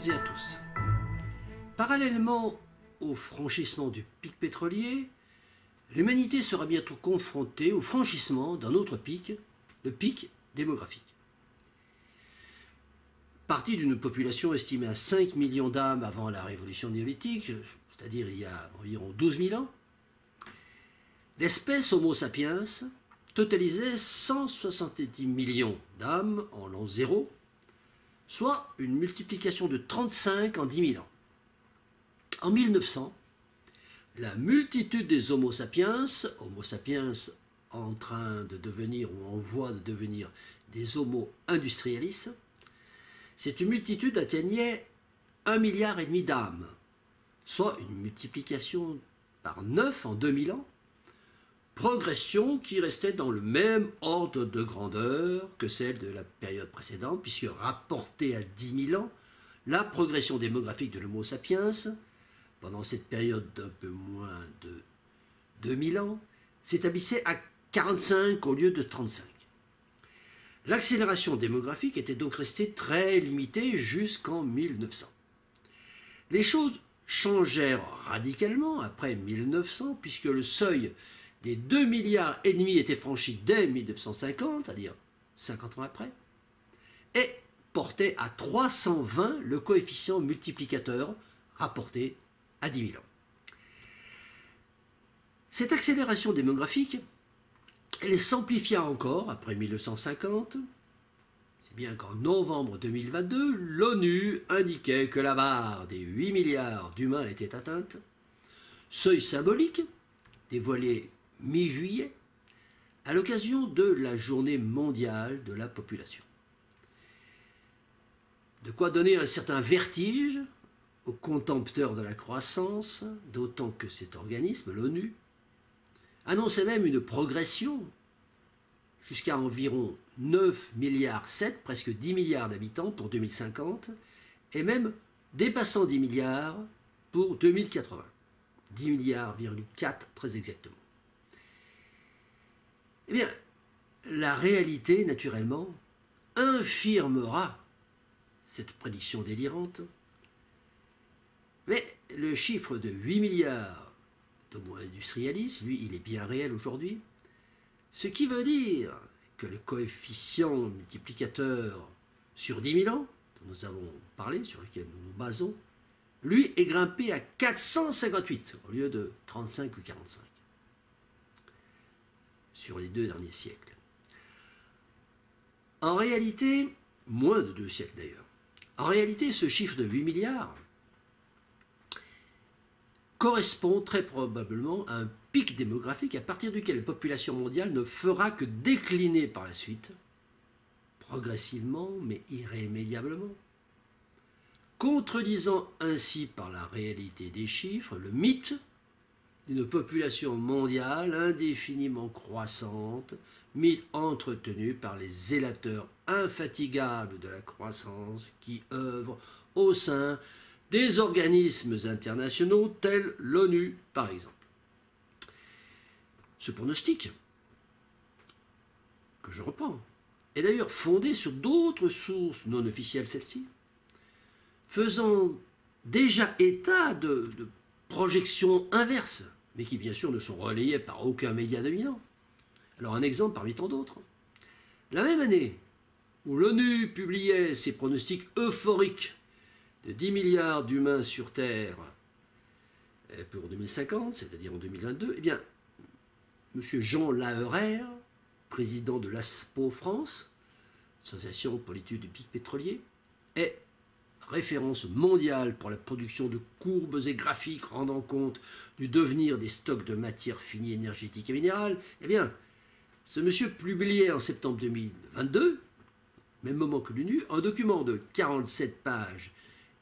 toutes et à tous. Parallèlement au franchissement du pic pétrolier, l'humanité sera bientôt confrontée au franchissement d'un autre pic, le pic démographique. Parti d'une population estimée à 5 millions d'âmes avant la révolution néolithique, c'est-à-dire il y a environ 12 000 ans, l'espèce Homo sapiens totalisait 170 millions d'âmes en l'an 0, soit une multiplication de 35 en 10 000 ans. En 1900, la multitude des Homo sapiens en train de devenir ou en voie de devenir des Homo industrialis, cette multitude atteignait 1,5 milliard d'âmes, soit une multiplication par 9 en 2000 ans, progression qui restait dans le même ordre de grandeur que celle de la période précédente, puisque rapportée à 10 000 ans, la progression démographique de l'Homo sapiens, pendant cette période d'un peu moins de 2000 ans, s'établissait à 45 au lieu de 35. L'accélération démographique était donc restée très limitée jusqu'en 1900. Les choses changèrent radicalement après 1900, puisque le seuil des 2,5 milliards était franchi dès 1950, c'est-à-dire 50 ans après, et portait à 320 le coefficient multiplicateur rapporté à 10 000 ans. Cette accélération démographique, elle s'amplifia encore après 1950, c'est bien qu'en novembre 2022, l'ONU indiquait que la barre des 8 milliards d'humains était atteinte, seuil symbolique dévoilé mi-juillet à l'occasion de la journée mondiale de la population. De quoi donner un certain vertige aux contempteurs de la croissance, d'autant que cet organisme, l'ONU, annonçait même une progression jusqu'à environ 9 milliards 7, presque 10 milliards d'habitants pour 2050, et même dépassant 10 milliards pour 2080. 10 milliards,4 très exactement. Eh bien, la réalité, naturellement, infirmera cette prédiction délirante, mais le chiffre de 8 milliards d'Homo industrialis, lui, il est bien réel aujourd'hui, ce qui veut dire que le coefficient multiplicateur sur 10 000 ans, dont nous avons parlé, sur lequel nous nous basons, lui est grimpé à 458 au lieu de 35 ou 45 sur les 2 derniers siècles. En réalité, moins de 2 siècles d'ailleurs, en réalité ce chiffre de 8 milliards correspond très probablement à un pic démographique à partir duquel la population mondiale ne fera que décliner par la suite, progressivement mais irrémédiablement, contredisant ainsi par la réalité des chiffres le mythe d'une population mondiale indéfiniment croissante, mythe entretenu par les zélateurs infatigables de la croissance qui œuvrent au sein des organismes internationaux tels l'ONU, par exemple. Ce pronostic, que je reprends, est d'ailleurs fondé sur d'autres sources non officielles, celles-ci, faisant déjà état de projections inverses, mais qui bien sûr ne sont relayées par aucun média dominant. Alors un exemple parmi tant d'autres. La même année où l'ONU publiait ses pronostics euphoriques de 10 milliards d'humains sur Terre pour 2050, c'est-à-dire en 2022, eh bien, M. Jean Laheurère, président de l'ASPO France, Association pour l'étude du pic pétrolier, est référence mondiale pour la production de courbes et graphiques rendant compte du devenir des stocks de matières finies énergétiques et minérales. Eh bien, ce monsieur publiait en septembre 2022, même moment que l'ONU, un document de 47 pages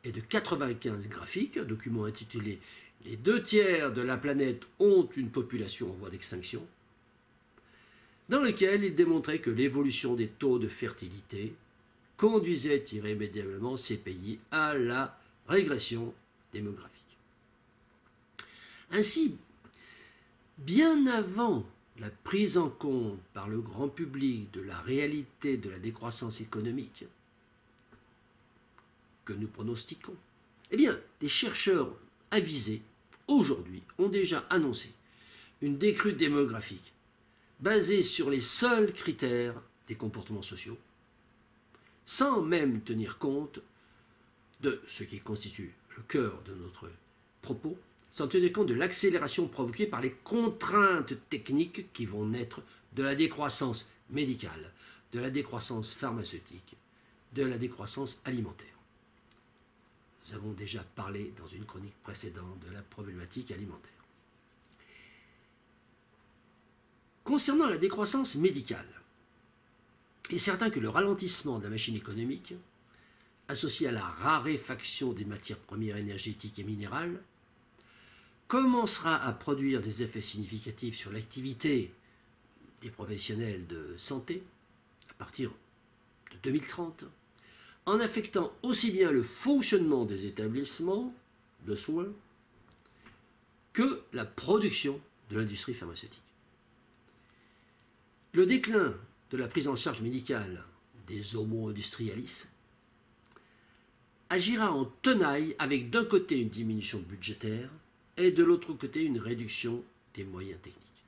et de 95 graphiques, un document intitulé « Les 2/3 de la planète ont une population en voie d'extinction », dans lequel il démontrait que l'évolution des taux de fertilité conduisait irrémédiablement ces pays à la régression démographique. Ainsi, bien avant la prise en compte par le grand public de la réalité de la décroissance économique, que nous pronostiquons? Eh bien, les chercheurs avisés, aujourd'hui, ont déjà annoncé une décrue démographique basée sur les seuls critères des comportements sociaux, sans même tenir compte de ce qui constitue le cœur de notre propos, sans tenir compte de l'accélération provoquée par les contraintes techniques qui vont naître de la décroissance médicale, de la décroissance pharmaceutique, de la décroissance alimentaire. Nous avons déjà parlé dans une chronique précédente de la problématique alimentaire. Concernant la décroissance médicale, il est certain que le ralentissement de la machine économique, associé à la raréfaction des matières premières énergétiques et minérales, commencera à produire des effets significatifs sur l'activité des professionnels de santé à partir de 2030, en affectant aussi bien le fonctionnement des établissements de soins que la production de l'industrie pharmaceutique. Le déclin de la prise en charge médicale des homo industrialis agira en tenaille avec d'un côté une diminution budgétaire et de l'autre côté une réduction des moyens techniques.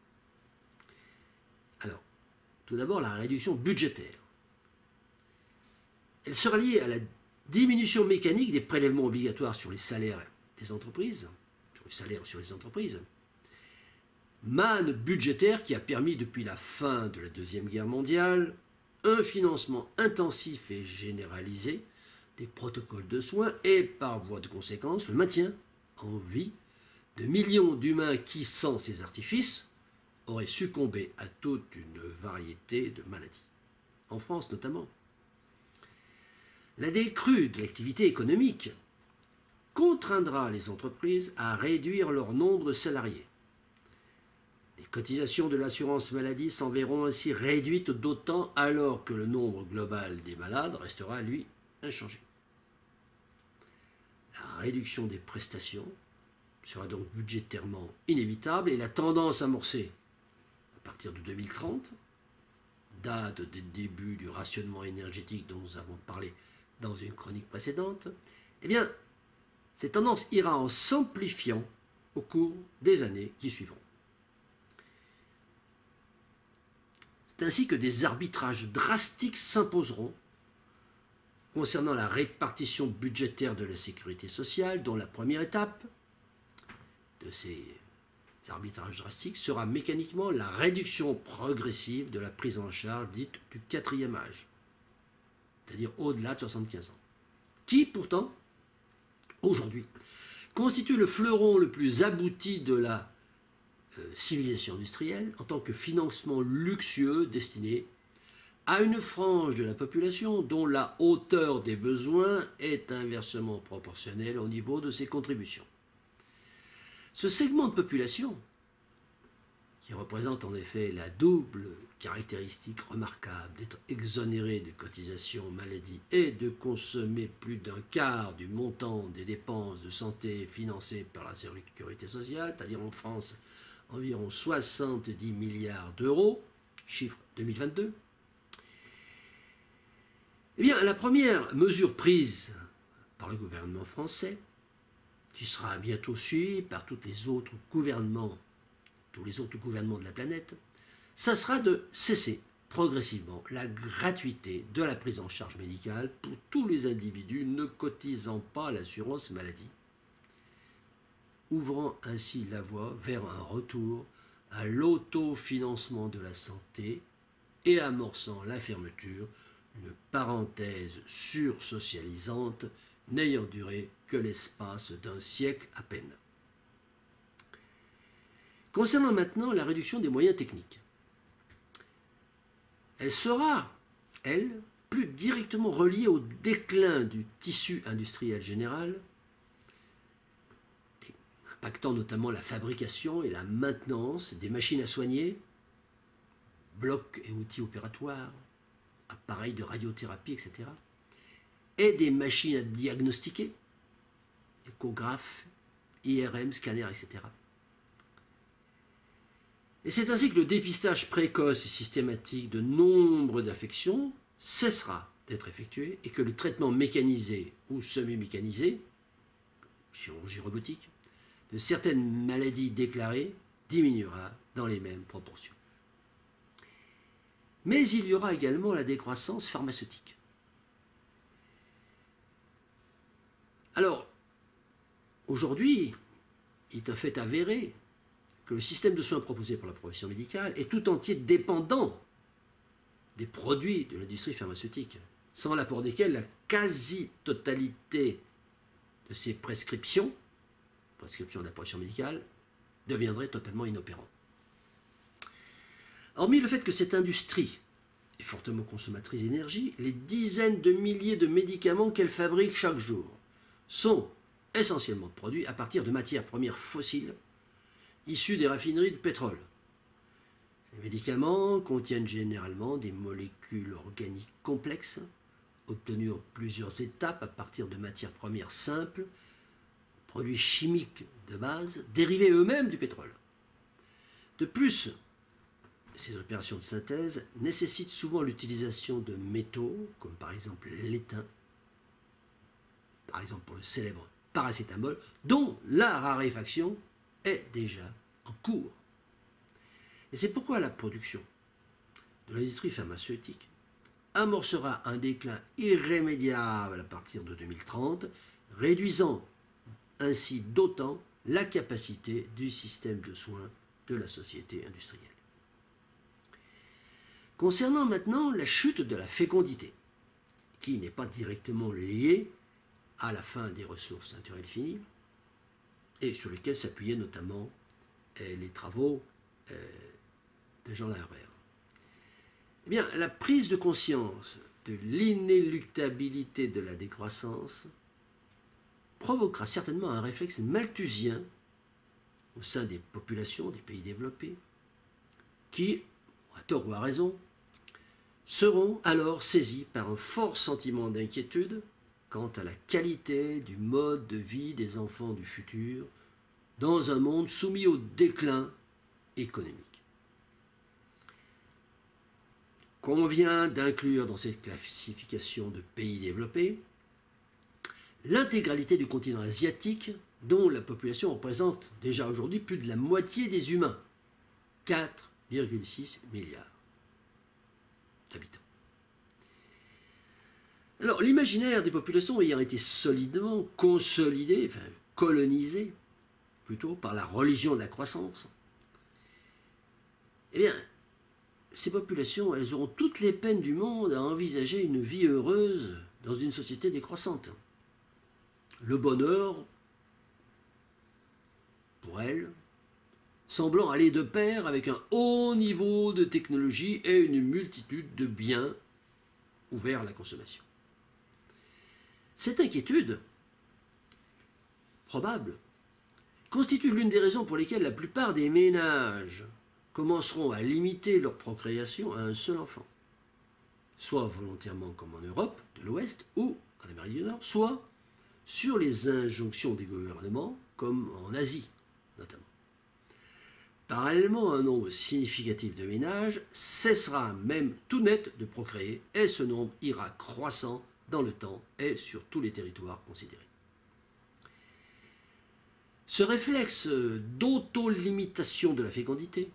Alors, tout d'abord la réduction budgétaire. Elle sera liée à la diminution mécanique des prélèvements obligatoires sur les salaires des entreprises, sur les entreprises, manne budgétaire qui a permis depuis la fin de la Deuxième Guerre mondiale un financement intensif et généralisé des protocoles de soins et par voie de conséquence le maintien en vie de millions d'humains qui, sans ces artifices, auraient succombé à toute une variété de maladies, en France notamment. La décrue de l'activité économique contraindra les entreprises à réduire leur nombre de salariés. Les cotisations de l'assurance maladie s'en verront ainsi réduites d'autant alors que le nombre global des malades restera, lui, inchangé. La réduction des prestations sera donc budgétairement inévitable et la tendance amorcée à partir de 2030, date des débuts du rationnement énergétique dont nous avons parlé dans une chronique précédente, eh bien, cette tendance ira en s'amplifiant au cours des années qui suivront. C'est ainsi que des arbitrages drastiques s'imposeront concernant la répartition budgétaire de la sécurité sociale, dont la première étape de ces arbitrages drastiques sera mécaniquement la réduction progressive de la prise en charge dite du quatrième âge, c'est-à-dire au-delà de 75 ans, qui pourtant, aujourd'hui, constitue le fleuron le plus abouti de la civilisation industrielle en tant que financement luxueux destiné à une frange de la population dont la hauteur des besoins est inversement proportionnelle au niveau de ses contributions. Ce segment de population, qui représente en effet la double caractéristique remarquable d'être exonéré de cotisations maladie et de consommer plus d'un quart du montant des dépenses de santé financées par la sécurité sociale, c'est-à-dire en France environ 70 milliards d'euros, chiffre 2022, eh bien, la première mesure prise par le gouvernement français, qui sera bientôt suivie par tous les autres gouvernements de la planète, ça sera de cesser progressivement la gratuité de la prise en charge médicale pour tous les individus ne cotisant pas à l'assurance maladie, ouvrant ainsi la voie vers un retour à l'autofinancement de la santé et amorçant la fermeture d'une parenthèse sursocialisante n'ayant duré que l'espace d'un siècle à peine. Concernant maintenant la réduction des moyens techniques, elle sera, elle, plus directement reliée au déclin du tissu industriel général, impactant notamment la fabrication et la maintenance des machines à soigner, blocs et outils opératoires, appareils de radiothérapie, etc., et des machines à diagnostiquer, échographes, IRM, scanners, etc. Et c'est ainsi que le dépistage précoce et systématique de nombre d'affections cessera d'être effectué et que le traitement mécanisé ou semi-mécanisé, chirurgie robotique, de certaines maladies déclarées diminuera dans les mêmes proportions. Mais il y aura également la décroissance pharmaceutique. Alors, aujourd'hui, il est un fait avéré que le système de soins proposé par la profession médicale est tout entier dépendant des produits de l'industrie pharmaceutique, sans l'apport desquels la quasi-totalité de ces prescriptions de la profession médicale, deviendrait totalement inopérant. Hormis le fait que cette industrie est fortement consommatrice d'énergie, les dizaines de milliers de médicaments qu'elle fabrique chaque jour sont essentiellement produits à partir de matières premières fossiles issues des raffineries de pétrole. Ces médicaments contiennent généralement des molécules organiques complexes, obtenues en plusieurs étapes à partir de matières premières simples, produits chimiques de base, dérivés eux-mêmes du pétrole. De plus, ces opérations de synthèse nécessitent souvent l'utilisation de métaux, comme par exemple l'étain, par exemple pour le célèbre paracétamol, dont la raréfaction est déjà en cours. Et c'est pourquoi la production de l'industrie pharmaceutique amorcera un déclin irrémédiable à partir de 2030, réduisant ainsi d'autant la capacité du système de soins de la société industrielle. Concernant maintenant la chute de la fécondité, qui n'est pas directement liée à la fin des ressources naturelles finies, et sur lesquelles s'appuyaient notamment les travaux de Jean Lambert. Eh bien, la prise de conscience de l'inéluctabilité de la décroissance provoquera certainement un réflexe malthusien au sein des populations des pays développés qui, à tort ou à raison, seront alors saisis par un fort sentiment d'inquiétude quant à la qualité du mode de vie des enfants du futur dans un monde soumis au déclin économique. Convient d'inclure dans cette classification de pays développés l'intégralité du continent asiatique, dont la population représente déjà aujourd'hui plus de la moitié des humains, 4,6 milliards d'habitants. Alors, l'imaginaire des populations ayant été solidement consolidé, colonisé, plutôt par la religion de la croissance, eh bien, ces populations, elles auront toutes les peines du monde à envisager une vie heureuse dans une société décroissante. Le bonheur, pour elles, semblant aller de pair avec un haut niveau de technologie et une multitude de biens ouverts à la consommation. Cette inquiétude, probable, constitue l'une des raisons pour lesquelles la plupart des ménages commenceront à limiter leur procréation à un seul enfant, soit volontairement comme en Europe de l'Ouest ou en Amérique du Nord, soit sur les injonctions des gouvernements, comme en Asie notamment. Parallèlement, un nombre significatif de ménages cessera même tout net de procréer et ce nombre ira croissant dans le temps et sur tous les territoires considérés. Ce réflexe d'auto-limitation de la fécondité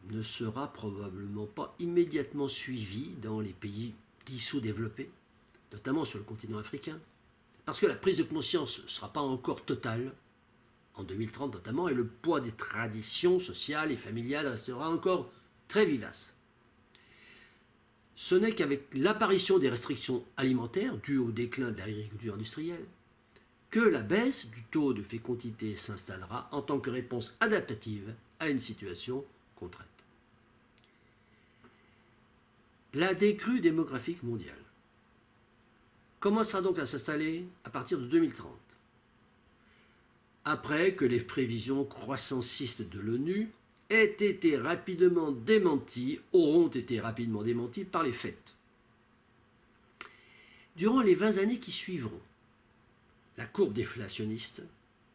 ne sera probablement pas immédiatement suivi dans les pays dits sous-développés, notamment sur le continent africain, parce que la prise de conscience ne sera pas encore totale, en 2030 notamment, et le poids des traditions sociales et familiales restera encore très vivace. Ce n'est qu'avec l'apparition des restrictions alimentaires dues au déclin de l'agriculture industrielle que la baisse du taux de fécondité s'installera en tant que réponse adaptative à une situation contrainte. La décrue démographique mondiale commencera donc à s'installer à partir de 2030, après que les prévisions croissancistes de l'ONU auront été rapidement démenties par les faits. Durant les 20 années qui suivront, la courbe déflationniste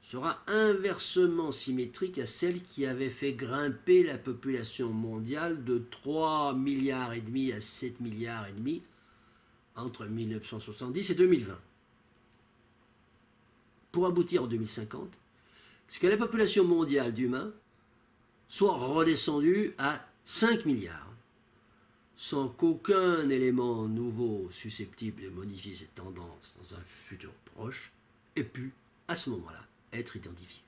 sera inversement symétrique à celle qui avait fait grimper la population mondiale de 3,5 milliards à 7,5 milliards entre 1970 et 2020. Pour aboutir en 2050, c'est que la population mondiale d'humains soit redescendue à 5 milliards, sans qu'aucun élément nouveau susceptible de modifier cette tendance dans un futur proche ait pu, à ce moment-là, être identifié.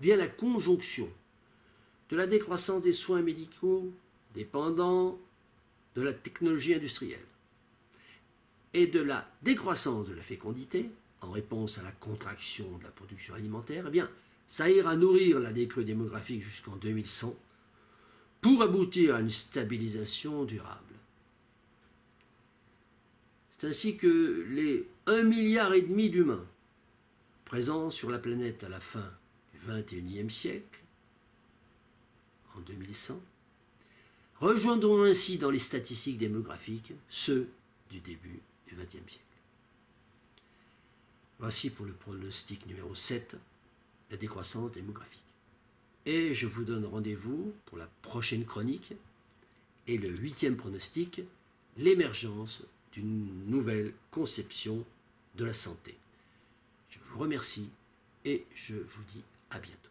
Via la conjonction de la décroissance des soins médicaux dépendants de la technologie industrielle et de la décroissance de la fécondité, en réponse à la contraction de la production alimentaire, eh bien, ça ira nourrir la décrue démographique jusqu'en 2100 pour aboutir à une stabilisation durable. C'est ainsi que les 1,5 milliard d'humains présents sur la planète à la fin du XXIe siècle, en 2100, rejoindront ainsi dans les statistiques démographiques ceux du début du XXe siècle. Voici pour le pronostic numéro 7, la décroissance démographique. Et je vous donne rendez-vous pour la prochaine chronique et le 8e pronostic, l'émergence d'une nouvelle conception de la santé. Je vous remercie et je vous dis à bientôt.